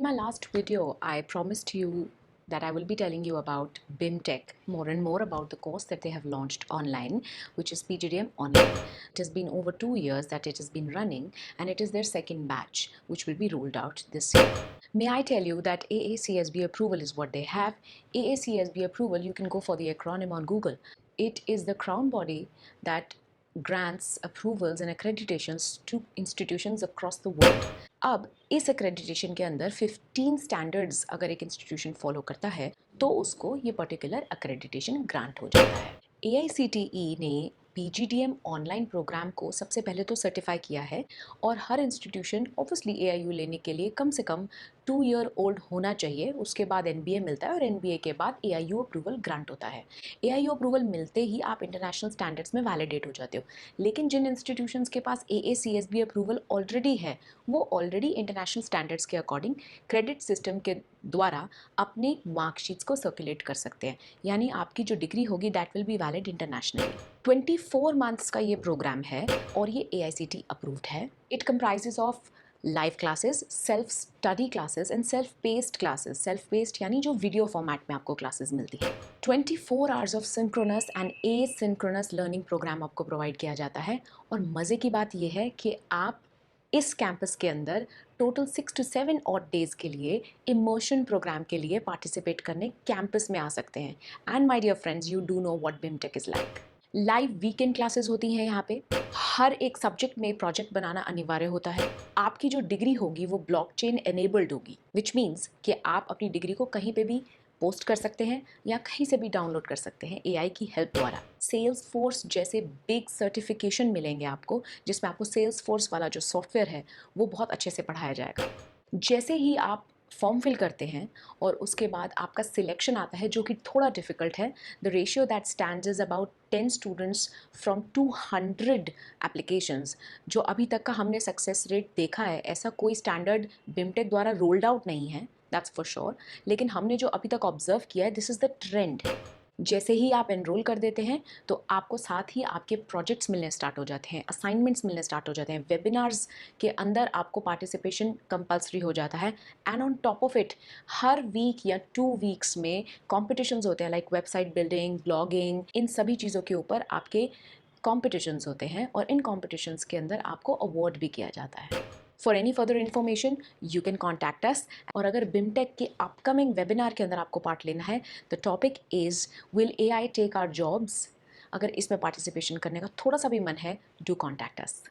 my last video, I promised you that I will be telling you about BIMTech, more and more about the course that they have launched online, which is PGDM Online. It has been over 2 years that it has been running, and it is their second batch, which will be rolled out this year. May I tell you that AACSB approval is what they have. AACSB approval, you can go for the acronym on Google. It is the crown body that grants approvals and accreditations to institutions across the world. अब इस accreditation के अंदर 15 standards अगर एक institution follow करता है तो उसको ये particular accreditation grant हो जाता है। AICTE ने PGDM ऑनलाइन प्रोग्राम को सबसे पहले तो सर्टिफाई किया है और हर इंस्टीट्यूशन ऑब्वियसली AIU लेने के लिए कम से कम 2 ईयर ओल्ड होना चाहिए, उसके बाद NBA मिलता है और NBA के बाद AIU अप्रूवल ग्रांट होता है। AIU अप्रूवल मिलते ही आप इंटरनेशनल स्टैंडर्ड्स में वैलिडेट हो जाते हो, लेकिन जिन इंस्टीट्यूशंस के पास AACSB अप्रूवल ऑलरेडी है वो ऑलरेडी इंटरनेशनल स्टैंडर्ड्स के अकॉर्डिंग क्रेडिट सिस्टम के द्वारा अपने मार्कशीट्स को सर्कुलेट कर सकते हैं, यानी आपकी जो डिग्री होगी that will be valid internationally. 24 months का ये प्रोग्राम है और ये AICTE अप्रूव्ड है। It comprises of live classes, self study classes and self paced classes. Self paced यानी जो वीडियो फॉर्मेट में आपको क्लासेस मिलती है। 24 hours of synchronous and asynchronous learning program आपको प्रोवाइड किया जाता है। और मज़े की बात यह है कि आप इस कैंपस के अंदर टोटल 6 to 7 ऑड डेज के लिए इमर्शन प्रोग्राम के लिए पार्टिसिपेट करने कैंपस में आ सकते हैं। And my dear friends, you do know what BIMTech is like. Live weekend classes होती हैं यहाँ पे। हर एक सब्जेक्ट में प्रोजेक्ट बनाना अनिवार्य होता है। आपकी जो डिग्री होगी वो ब्लॉकचेन एनेबल्ड होगी, विच मीन्स कि आप अपनी डिग्री को कहीं पे भी पोस्ट कर सकते हैं या कहीं से भी डाउनलोड कर सकते हैं AI की हेल्प द्वारा। सेल्स फोर्स जैसे बिग सर्टिफिकेशन मिलेंगे आपको, जिसमें आपको सेल्स फोर्स वाला जो सॉफ्टवेयर है वो बहुत अच्छे से पढ़ाया जाएगा। जैसे ही आप फॉर्म फिल करते हैं और उसके बाद आपका सिलेक्शन आता है, जो कि थोड़ा डिफ़िकल्ट है। The ratio that stands is about 10 students from 200 applications. जो अभी तक का हमने सक्सेस रेट देखा है, ऐसा कोई स्टैंडर्ड BIMTech द्वारा रोल्ड आउट नहीं है, दैट्स फॉर श्योर। लेकिन हमने जो अभी तक ऑब्जर्व किया है, दिस इज़ द ट्रेंड। जैसे ही आप एनरोल कर देते हैं तो आपको साथ ही आपके प्रोजेक्ट्स मिलने स्टार्ट हो जाते हैं, असाइनमेंट्स मिलने स्टार्ट हो जाते हैं, वेबिनार्स के अंदर आपको पार्टिसिपेशन कंपल्सरी हो जाता है। And on top of it हर वीक या 2 वीक्स में कॉम्पिटिशन्स होते हैं, लाइक वेबसाइट बिल्डिंग, ब्लॉगिंग, इन सभी चीज़ों के ऊपर आपके कॉम्पिटिशन्स होते हैं और इन कॉम्पिटिशन्स के अंदर आपको अवार्ड भी किया जाता है। For any further information you can contact us. और अगर BIMTech के अपकमिंग वेबिनार के अंदर आपको पार्ट लेना है, the topic is will AI take our jobs. अगर इसमें पार्टिसिपेशन करने का थोड़ा सा भी मन है, डू कॉन्टैक्ट अस।